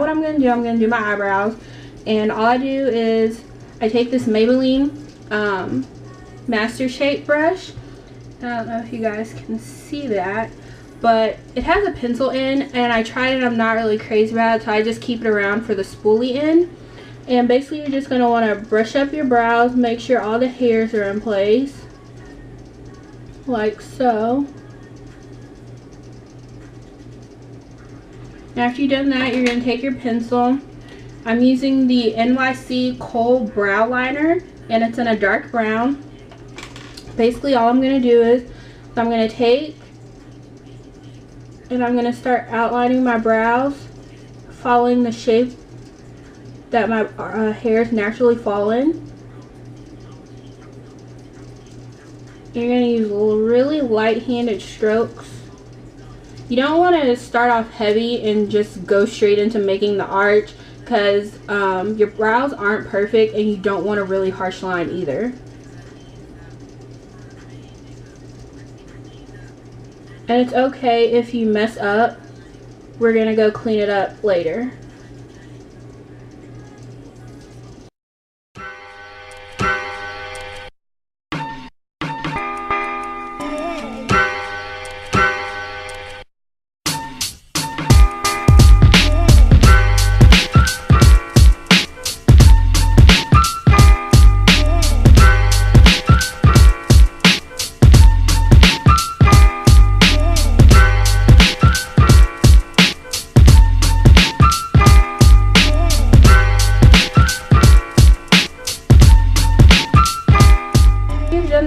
What I'm going to do my eyebrows, and all I do is I take this Maybelline Master Shape brush. I don't know if you guys can see that, but it has a pencil end, and I tried it. I'm not really crazy about it, so I just keep it around for the spoolie end. And basically you're just going to want to brush up your brows, make sure all the hairs are in place, like so. After you've done that, you're going to take your pencil. I'm using the NYC Kohl brow liner, and it's in a dark brown. Basically all I'm going to do is I'm going to take and I'm going to start outlining my brows, following the shape that my hairs naturally fall in. You're going to use really light-handed strokes. You don't want to start off heavy and just go straight into making the arch, because your brows aren't perfect and you don't want a really harsh line either. And it's okay if you mess up. We're going to go clean it up later.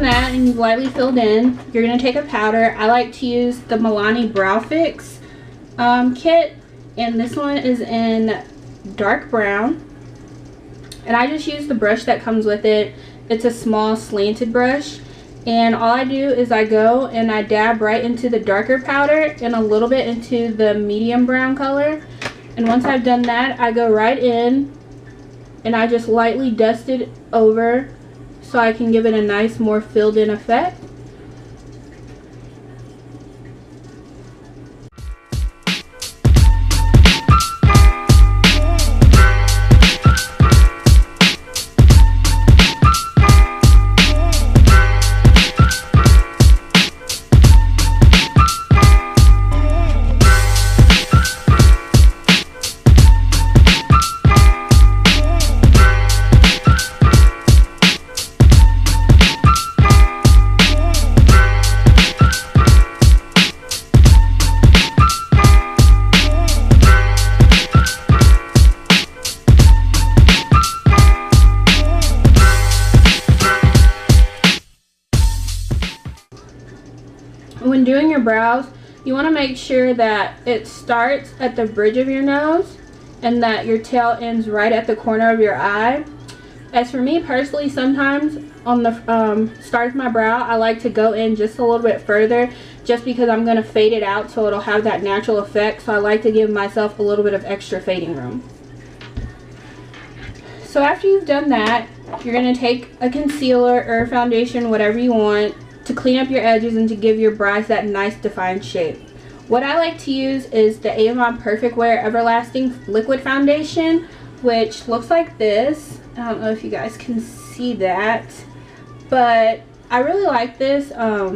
And you've lightly filled in, you're going to take a powder. I like to use the Milani Brow Fix kit, and this one is in dark brown, and I just use the brush that comes with it. It's a small slanted brush, and all I do is I go and I dab right into the darker powder and a little bit into the medium brown color, and once I've done that, I go right in and I just lightly dust it over so I can give it a nice, more filled in effect. When doing your brows, you want to make sure that it starts at the bridge of your nose and that your tail ends right at the corner of your eye. As for me personally, sometimes on the start of my brow, I like to go in just a little bit further, just because I'm going to fade it out so it'll have that natural effect. So I like to give myself a little bit of extra fading room. So after you've done that, you're going to take a concealer or foundation, whatever you want, to clean up your edges and to give your brows that nice defined shape. What I like to use is the Avon Perfect Wear Everlasting Liquid Foundation, which looks like this. I don't know if you guys can see that, but I really like this. I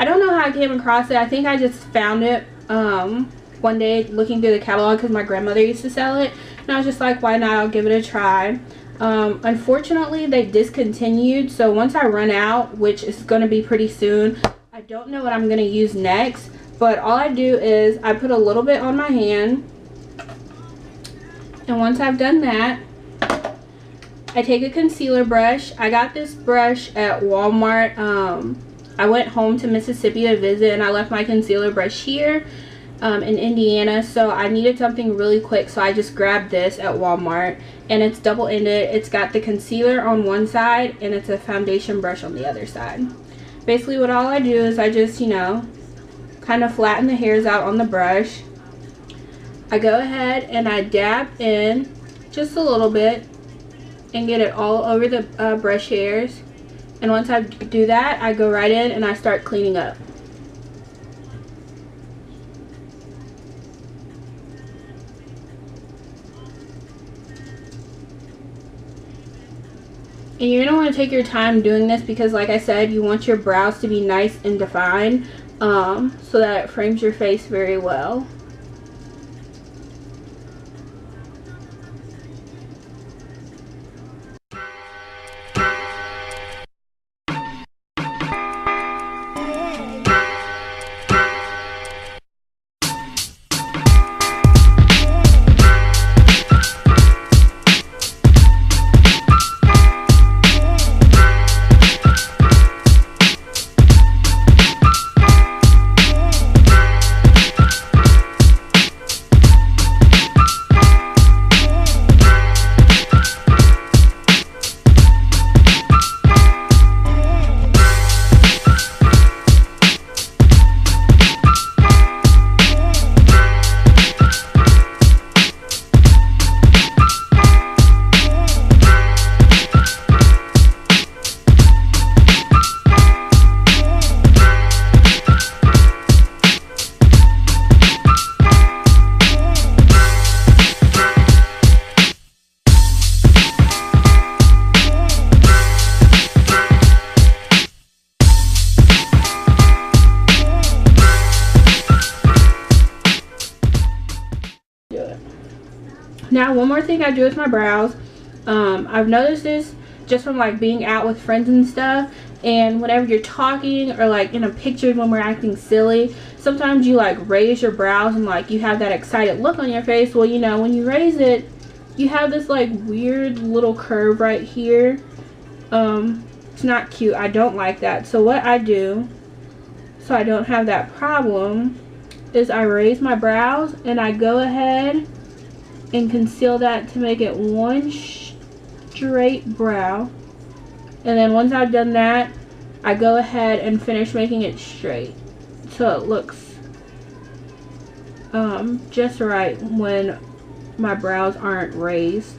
don't know how I came across it. I think I just found it one day looking through the catalog because my grandmother used to sell it, and I was just like, why not? I'll give it a try. Unfortunately, they discontinued, so once I run out, which is going to be pretty soon, I don't know what I'm going to use next, but all I do is I put a little bit on my hand, and once I've done that, I take a concealer brush. I got this brush at Walmart. I went home to Mississippi to visit, and I left my concealer brush here in Indiana, so I needed something really quick, so I just grabbed this at Walmart, and it's double-ended. It's got the concealer on one side and it's a foundation brush on the other side. Basically what all I do is I just, you know, kind of flatten the hairs out on the brush. I go ahead and I dab in just a little bit and get it all over the brush hairs, and once I do that, I go right in and I start cleaning up. And you're going to want to take your time doing this because, like I said, you want your brows to be nice and defined, so that it frames your face very well. Now, one more thing I do with my brows, I've noticed this just from like being out with friends and stuff, and whenever you're talking or like in a picture when we're acting silly, sometimes you like raise your brows and like you have that excited look on your face. Well, you know, when you raise it, you have this like weird little curve right here. It's not cute. I don't like that. So what I do, so I don't have that problem, is I raise my brows and I go ahead and conceal that to make it one straight brow. And then once I've done that, I go ahead and finish making it straight so it looks just right when my brows aren't raised.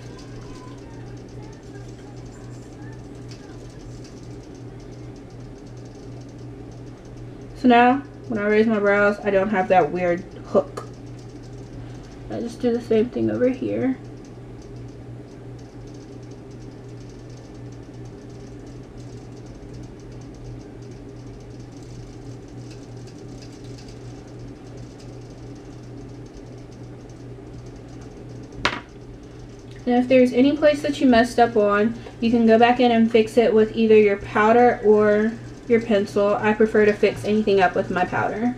So now when I raise my brows, I don't have that weird hook. I just do the same thing over here. And if there's any place that you messed up on, you can go back in and fix it with either your powder or your pencil. I prefer to fix anything up with my powder.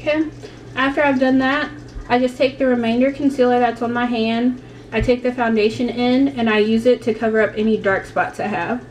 Okay, after I've done that, I just take the remainder concealer that's on my hand, I take the foundation in, and I use it to cover up any dark spots I have.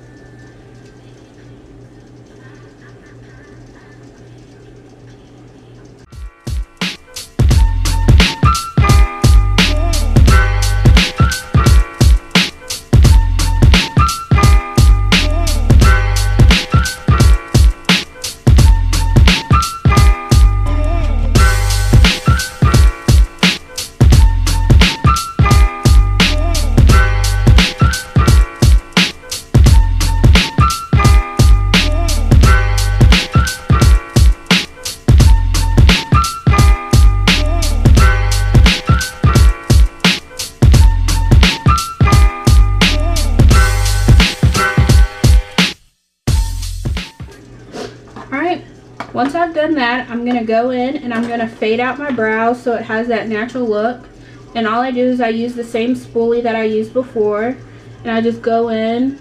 Once I've done that, I'm going to go in and I'm going to fade out my brows so it has that natural look. And all I do is I use the same spoolie that I used before. And I just go in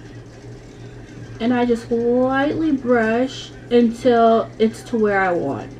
and I just lightly brush until it's to where I want.